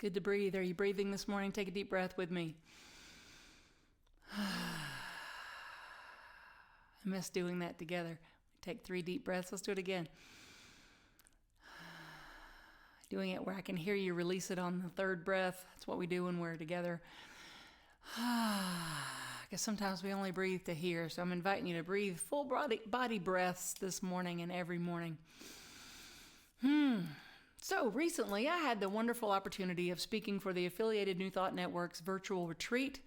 Good to breathe. Are you breathing this morning? Take a deep breath with me. I miss doing that together. Take 3 deep breaths. Let's do it again. Doing it where I can hear you release it on the 3rd breath. That's what we do when we're together. Because sometimes we only breathe to hear. So I'm inviting you to breathe full body breaths this morning and every morning. So recently I had the wonderful opportunity of speaking for the Affiliated New Thought Network's virtual retreat.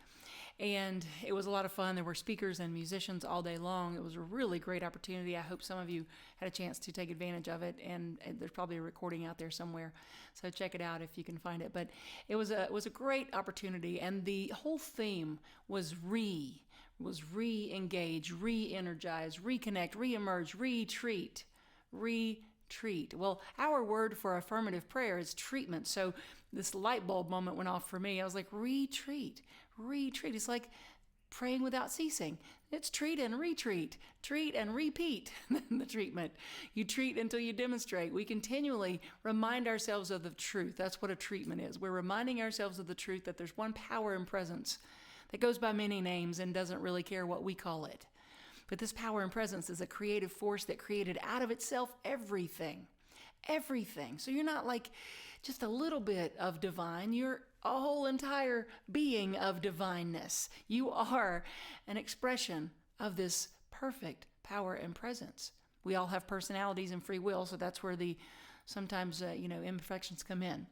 And it was a lot of fun. There were speakers and musicians all day long. It was a really great opportunity. I hope some of you had a chance to take advantage of it. And there's probably a recording out there somewhere, so check it out if you can find it. But it was a great opportunity, and the whole theme was re-engage, re-energize, reconnect, re-emerge, retreat. Well, our word for affirmative prayer is treatment. So this light bulb moment went off for me. I was like, retreat. It's like praying without ceasing. It's treat and retreat, treat and repeat the treatment. You treat until you demonstrate. We continually remind ourselves of the truth. That's what a treatment is. We're reminding ourselves of the truth that there's one power and presence that goes by many names and doesn't really care what we call it. But this power and presence is a creative force that created out of itself everything. So you're not like just a little bit of divine. You're a whole entire being of divineness. You are an expression of this perfect power and presence. We all have personalities and free will, so that's where the sometimes imperfections come in.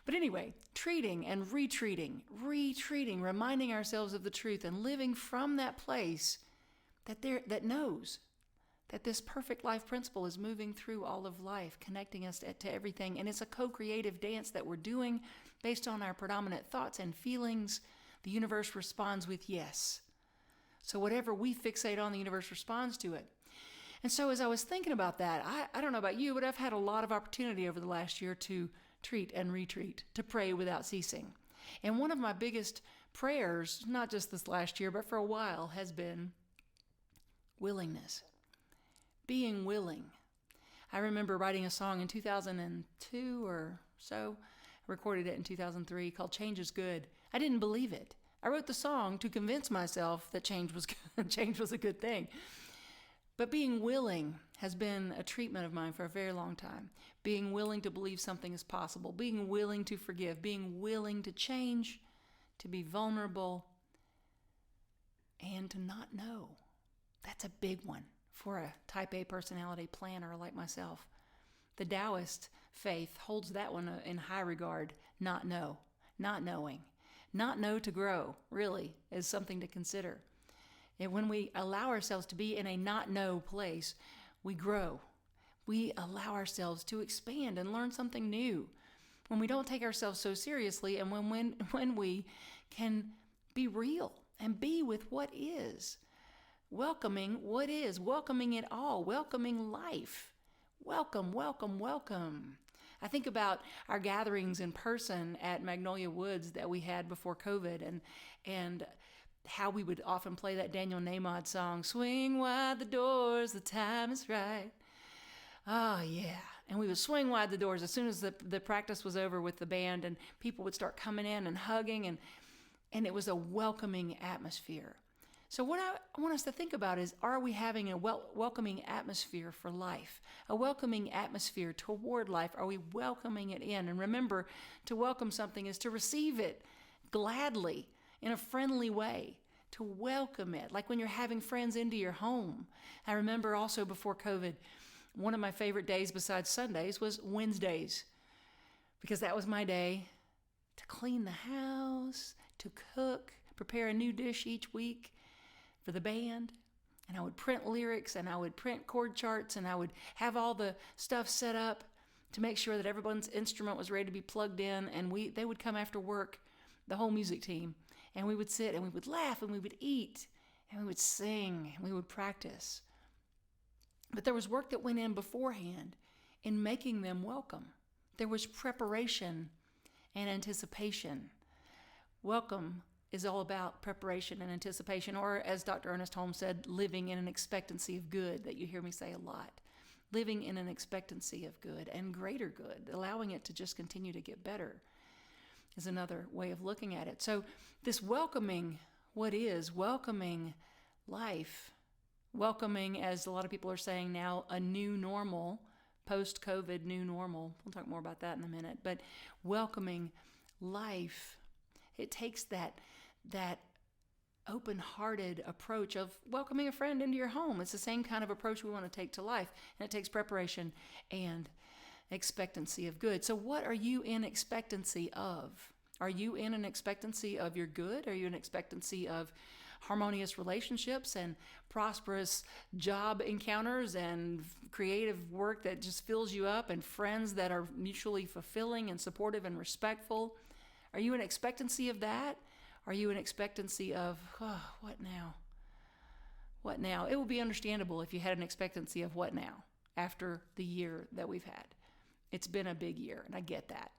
But anyway, treating and retreating, reminding ourselves of the truth and living from that place that knows that this perfect life principle is moving through all of life, connecting us to everything. And it's a co-creative dance that we're doing based on our predominant thoughts and feelings. The universe responds with yes. So whatever we fixate on, the universe responds to it. And so as I was thinking about that, I don't know about you, but I've had a lot of opportunity over the last year to treat and retreat, to pray without ceasing. And one of my biggest prayers, not just this last year, but for a while, has been willingness. Being willing. I remember writing a song in 2002 or so. I recorded it in 2003 called Change is Good. I didn't believe it. I wrote the song to convince myself that change was good. Change was a good thing. But being willing has been a treatment of mine for a very long time. Being willing to believe something is possible. Being willing to forgive. Being willing to change. To be vulnerable. And to not know. That's a big one for a type A personality planner like myself. The Taoist faith holds that one in high regard. Not knowing. Not know to grow, really, is something to consider. And when we allow ourselves to be in a not know place, we grow. We allow ourselves to expand and learn something new. When we don't take ourselves so seriously, and when we can be real and be with what is. Welcoming what is, welcoming it all, welcoming life. Welcome. I think about our gatherings in person at Magnolia Woods that we had before COVID and how we would often play that Daniel Nahmod song, swing wide the doors, the time is right. Oh, yeah. And we would swing wide the doors as soon as the practice was over with the band, and people would start coming in and hugging, and it was a welcoming atmosphere. So what I want us to think about is, are we having a welcoming atmosphere for life? A welcoming atmosphere toward life? Are we welcoming it in? And remember, to welcome something is to receive it gladly, in a friendly way, to welcome it, like when you're having friends into your home. I remember also before COVID, one of my favorite days besides Sundays was Wednesdays, because that was my day to clean the house, to cook, prepare a new dish each week for the band. And I would print lyrics, and I would print chord charts, and I would have all the stuff set up to make sure that everyone's instrument was ready to be plugged in. And they would come after work, the whole music team, and we would sit and we would laugh and we would eat and we would sing and we would practice. But there was work that went in beforehand in making them welcome. There was preparation and anticipation. Welcome is all about preparation and anticipation, or as Dr. Ernest Holmes said, living in an expectancy of good, that you hear me say a lot. Living in an expectancy of good and greater good, allowing it to just continue to get better. is another way of looking at it. So this welcoming what is, welcoming life, welcoming, as a lot of people are saying now, a new normal, post-COVID new normal. We'll talk more about that in a minute. But welcoming life, it takes that open-hearted approach of welcoming a friend into your home. It's the same kind of approach we want to take to life, and it takes preparation and expectancy of good. So what are you in expectancy of? Are you in an expectancy of your good? Are you in expectancy of harmonious relationships and prosperous job encounters and creative work that just fills you up and friends that are mutually fulfilling and supportive and respectful? Are you in expectancy of that? Are you in expectancy of, what now? What now? It will be understandable if you had an expectancy of what now after the year that we've had. It's been a big year, and I get that.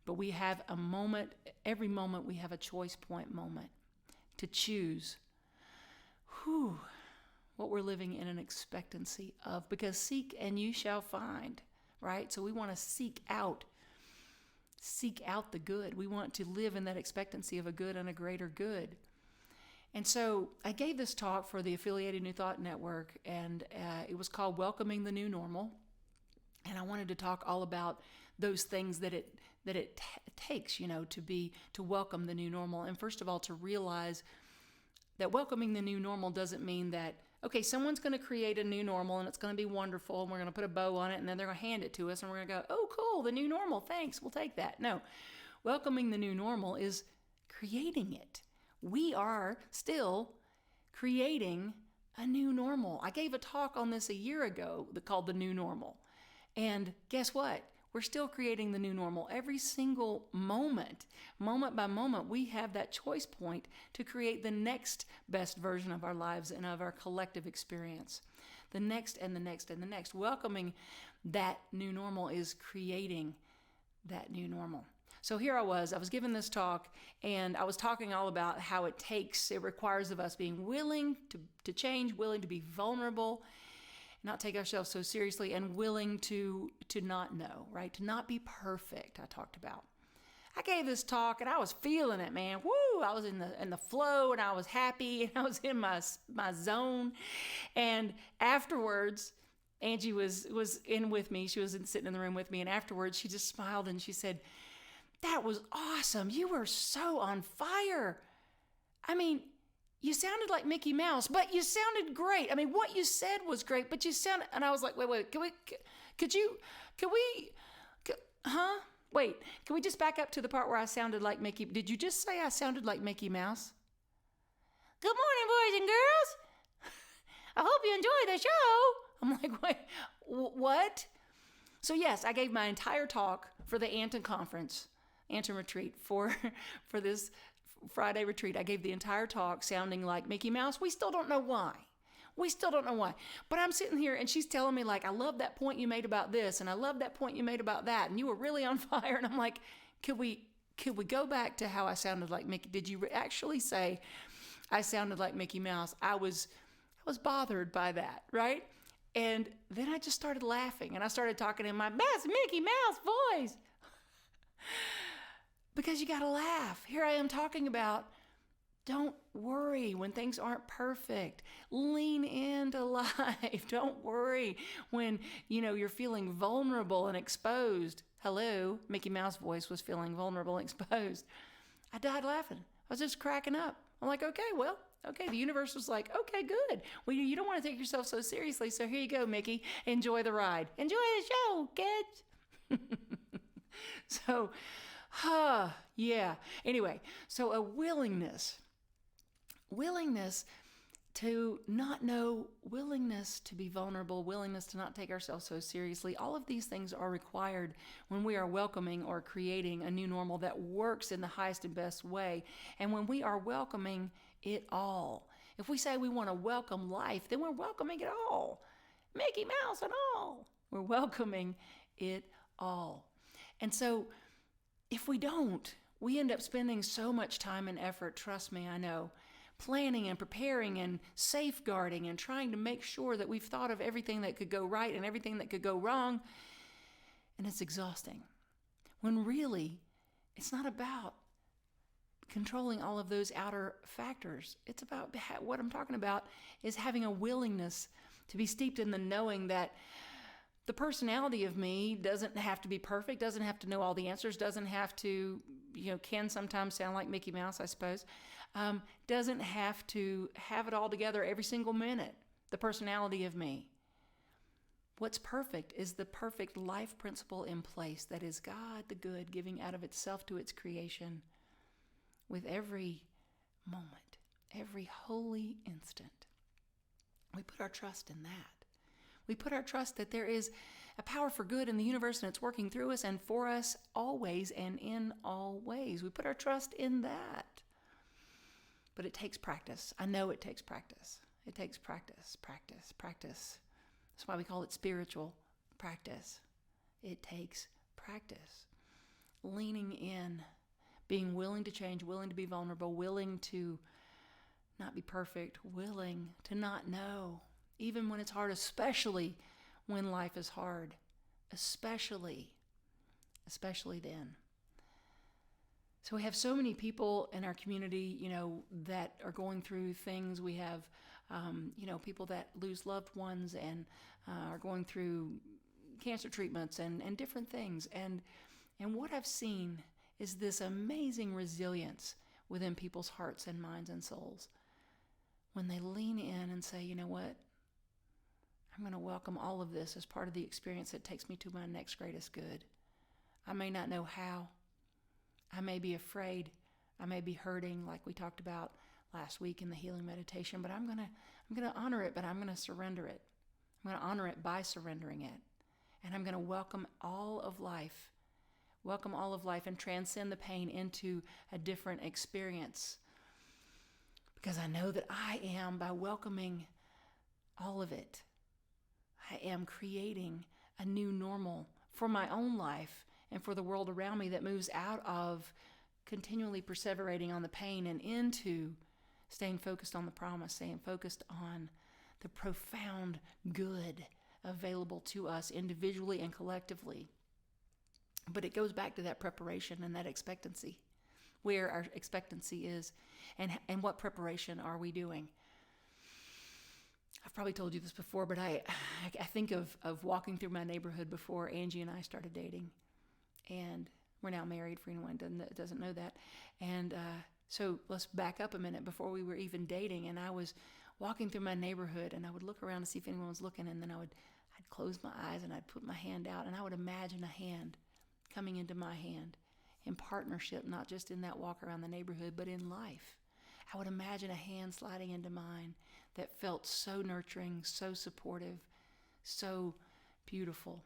But we have a moment, every moment we have a choice point moment to choose what we're living in an expectancy of. Because seek and you shall find, right? So we want to seek out the good. We want to live in that expectancy of a good and a greater good. And so I gave this talk for the Affiliated New Thought Network, and it was called Welcoming the New Normal. And I wanted to talk all about those things that it takes, to welcome the new normal. And first of all, to realize that welcoming the new normal doesn't mean that, okay, someone's going to create a new normal and it's going to be wonderful and we're going to put a bow on it and then they're going to hand it to us and we're going to go, oh, cool, the new normal, thanks, we'll take that. No, welcoming the new normal is creating it. We are still creating a new normal. I gave a talk on this a year ago called The New Normal. And guess what? We're still creating the new normal. Every single moment by moment, we have that choice point to create the next best version of our lives and of our collective experience. The next and the next and the next. Welcoming that new normal is creating that new normal. So here I was giving this talk, and I was talking all about how it requires of us being willing to change, willing to be vulnerable, not take ourselves so seriously, and willing to not know, right? To not be perfect, I talked about. I gave this talk and I was feeling it, man. Woo! I was in the flow and I was happy and I was in my zone. And afterwards, Angie was in with me. She was sitting in the room with me. And afterwards, she just smiled and she said, "That was awesome. You were so on fire. I mean, you sounded like Mickey Mouse, but you sounded great. I mean, what you said was great, but you sounded," and I was like, wait, can we just back up to the part where I sounded like Mickey? Did you just say I sounded like Mickey Mouse? Good morning, boys and girls. I hope you enjoy the show. I'm like, wait, what? So yes, I gave my entire talk for the Anton conference, Anton retreat, for this Friday retreat. I gave the entire talk sounding like Mickey Mouse. We still don't know why. But I'm sitting here and she's telling me, like, I love that point you made about this, and I love that point you made about that, and you were really on fire. And I'm like, could we go back to how I sounded like Mickey? Did you actually say I sounded like Mickey Mouse? I was bothered by that, right? And then I just started laughing and I started talking in my best Mickey Mouse voice. Because you got to laugh. Here I am talking about, don't worry when things aren't perfect. Lean into life. Don't worry when, you're feeling vulnerable and exposed. Hello, Mickey Mouse voice was feeling vulnerable and exposed. I died laughing. I was just cracking up. I'm like, okay, the universe was like, okay, good. Well, you don't want to take yourself so seriously, so here you go, Mickey. Enjoy the ride. Enjoy the show, kids. So, yeah. Anyway, so a willingness to not know, willingness to be vulnerable, willingness to not take ourselves so seriously. All of these things are required when we are welcoming or creating a new normal that works in the highest and best way. And when we are welcoming it all. If we say we want to welcome life, then we're welcoming it all. Mickey Mouse and all. We're welcoming it all. And so if we don't, we end up spending so much time and effort, trust me, I know, planning and preparing and safeguarding and trying to make sure that we've thought of everything that could go right and everything that could go wrong. And it's exhausting. When really, It's not about controlling all of those outer factors. It's about what I'm talking about is having a willingness to be steeped in the knowing that the personality of me doesn't have to be perfect, doesn't have to know all the answers, doesn't have to, can sometimes sound like Mickey Mouse, I suppose, doesn't have to have it all together every single minute, the personality of me. What's perfect is the perfect life principle in place that is God the good giving out of itself to its creation with every moment, every holy instant. We put our trust in that. We put our trust that there is a power for good in the universe and it's working through us and for us always and in all ways. We put our trust in that. But it takes practice. I know it takes practice. It takes practice. That's why we call it spiritual practice. It takes practice. Leaning in, being willing to change, willing to be vulnerable, willing to not be perfect, willing to not know, even when it's hard, especially when life is hard, especially then. So we have so many people in our community, that are going through things. We have, people that lose loved ones and are going through cancer treatments and different things. And what I've seen is this amazing resilience within people's hearts and minds and souls when they lean in and say, you know what? I'm going to welcome all of this as part of the experience that takes me to my next greatest good. I may not know how. I may be afraid. I may be hurting, like we talked about last week in the healing meditation, but I'm going to honor it, but I'm going to surrender it. I'm going to honor it by surrendering it. And I'm going to welcome all of life and transcend the pain into a different experience. Because I know that I am, by welcoming all of it, I am creating a new normal for my own life and for the world around me that moves out of continually perseverating on the pain and into staying focused on the promise, staying focused on the profound good available to us individually and collectively. But it goes back to that preparation and that expectancy, where our expectancy is and what preparation are we doing. I've probably told you this before, but I think of walking through my neighborhood before Angie and I started dating. And we're now married, for anyone that doesn't know that. And so let's back up a minute before we were even dating. And I was walking through my neighborhood and I would look around to see if anyone was looking. And then I'd close my eyes and I'd put my hand out and I would imagine a hand coming into my hand in partnership, not just in that walk around the neighborhood, but in life. I would imagine a hand sliding into mine that felt so nurturing, so supportive, so beautiful.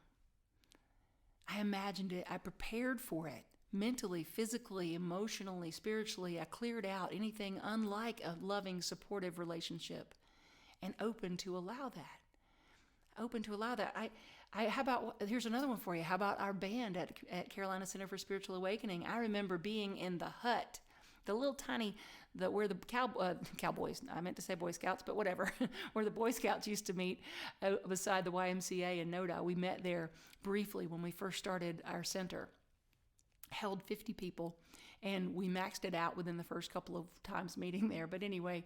I imagined it. I prepared for it mentally, physically, emotionally, spiritually. I cleared out anything unlike a loving, supportive relationship and open to allow that. How about, here's another one for you. How about our band at Carolina Center for Spiritual Awakening? I remember being in the hut, the little tiny, where the cowboys, I meant to say Boy Scouts, but whatever, where the Boy Scouts used to meet beside the YMCA in Noda. We met there briefly when we first started our center. Held 50 people, and we maxed it out within the first couple of times meeting there. But anyway,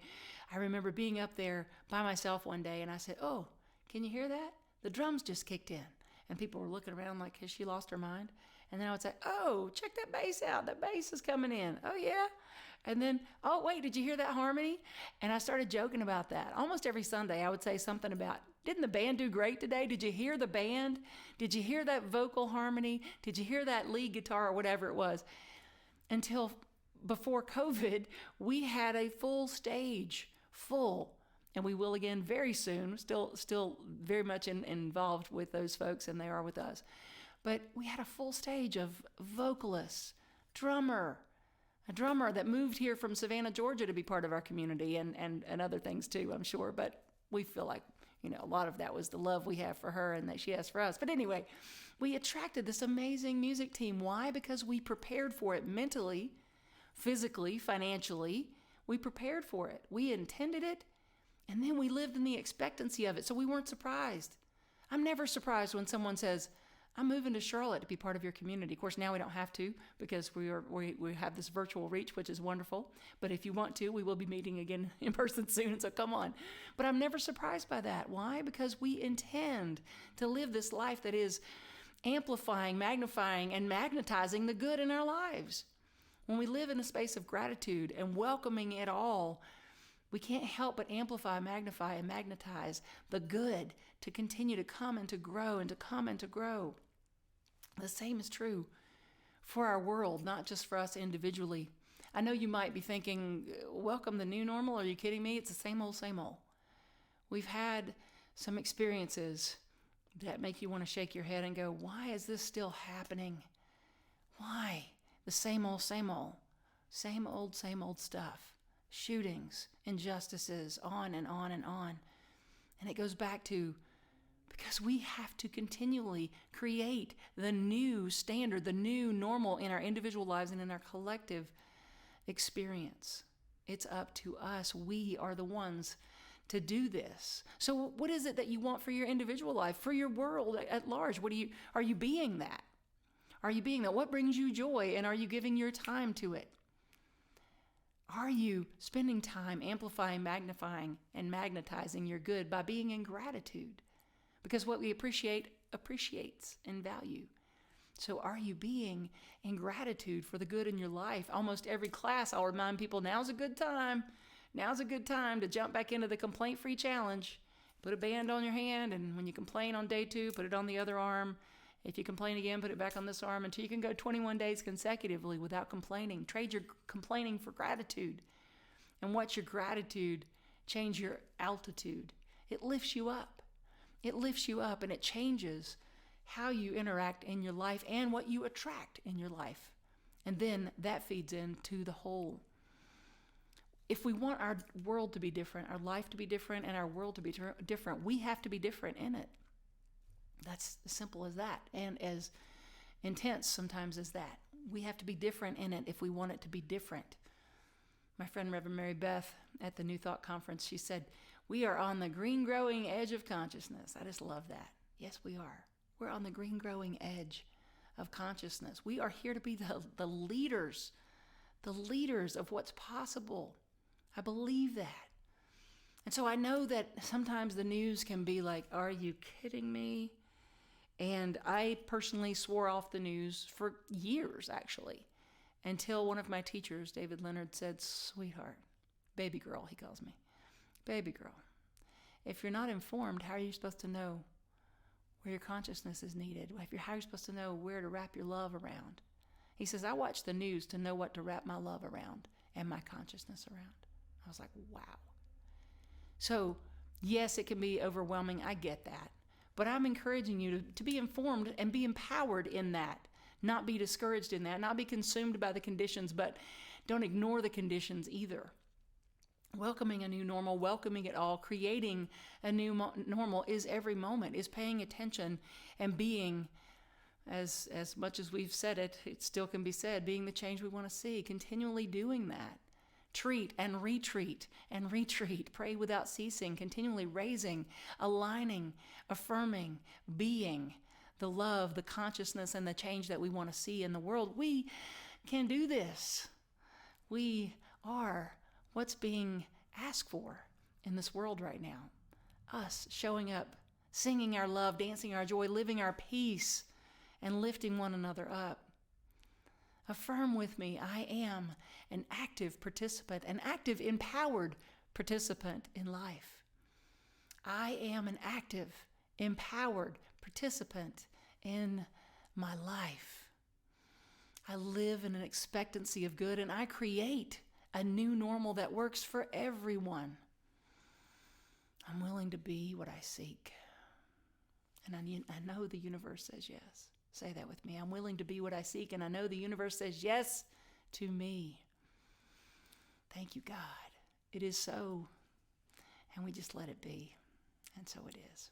I remember being up there by myself one day, and I said, "Oh, can you hear that? The drums just kicked in." And people were looking around like, has she lost her mind? And then I would say, "Oh, check that bass out. That bass is coming in." "Oh, yeah." And then, "Oh, wait, did you hear that harmony?" And I started joking about that. Almost every Sunday, I would say something about, "Didn't the band do great today? Did you hear the band? Did you hear that vocal harmony? Did you hear that lead guitar?" or whatever it was. Until before COVID, we had a full stage, and we will again very soon. Still very much involved with those folks, and they are with us. But we had a full stage of vocalists, a drummer that moved here from Savannah, Georgia to be part of our community and other things too, I'm sure. But we feel like, a lot of that was the love we have for her and that she has for us. But anyway, we attracted this amazing music team. Why? Because we prepared for it mentally, physically, financially. We prepared for it. We intended it. And then we lived in the expectancy of it. So we weren't surprised. I'm never surprised when someone says, I'm moving to Charlotte to be part of your community. Of course, now we don't have to because we have this virtual reach, which is wonderful. But if you want to, we will be meeting again in person soon, so come on. But I'm never surprised by that. Why? Because we intend to live this life that is amplifying, magnifying, and magnetizing the good in our lives. When we live in a space of gratitude and welcoming it all, we can't help but amplify, magnify, and magnetize the good to continue to come and to grow and to come and to grow. The same is true for our world, not just for us individually. I know you might be thinking, welcome the new normal. Are you kidding me? It's the same old, same old. We've had some experiences that make you want to shake your head and go, why is this still happening? Why? The same old, same old. Same old stuff. Shootings, injustices, on and on and on. And it goes back to because we have to continually create the new standard, the new normal in our individual lives and in our collective experience. It's up to us. We are the ones to do this. So what is it that you want for your individual life, for your world at large? Are you being that? Are you being that? What brings you joy, and are you giving your time to it? Are you spending time amplifying, magnifying, and magnetizing your good by being in gratitude? Because what we appreciate appreciates in value. So are you being in gratitude for the good in your life? Almost every class, I'll remind people, now's a good time. Now's a good time to jump back into the complaint-free challenge. Put a band on your hand, and when you complain on day 2, put it on the other arm. If you complain again, put it back on this arm until you can go 21 days consecutively without complaining. Trade your complaining for gratitude. And watch your gratitude change your altitude. It lifts you up. It lifts you up, and it changes how you interact in your life and what you attract in your life. And then that feeds into the whole. If we want our world to be different, our life to be different, and our world to be different, we have to be different in it. That's as simple as that, and as intense sometimes as that. We have to be different in it if we want it to be different. My friend Reverend Mary Beth at the New Thought Conference, she said, we are on the green growing edge of consciousness. I just love that. Yes, we are. We're on the green growing edge of consciousness. We are here to be the leaders of what's possible. I believe that. And so I know that sometimes the news can be like, are you kidding me? And I personally swore off the news for years, actually, until one of my teachers, David Leonard, said, sweetheart, baby girl, he calls me, baby girl, if you're not informed, how are you supposed to know where your consciousness is needed? How are you supposed to know where to wrap your love around? He says, I watch the news to know what to wrap my love around and my consciousness around. I was like, wow. So, yes, it can be overwhelming. I get that. But I'm encouraging you to be informed and be empowered in that. Not be discouraged in that. Not be consumed by the conditions, but don't ignore the conditions either. Welcoming a new normal, welcoming it all, creating a new normal is every moment, is paying attention and being, as much as we've said it, it still can be said, being the change we want to see, continually doing that. Treat and retreat and retreat. Pray without ceasing, continually raising, aligning, affirming, being the love, the consciousness, and the change that we want to see in the world. We can do this. We are what's being asked for in this world right now. Us showing up, singing our love, dancing our joy, living our peace, and lifting one another up. Affirm with me, I am an active participant, an active, empowered participant in life. I am an active, empowered participant in my life. I live in an expectancy of good, and I create a new normal that works for everyone. I'm willing to be what I seek. And I know the universe says yes. Say that with me. I'm willing to be what I seek, and I know the universe says yes to me. Thank you, God. It is so, and we just let it be, and so it is.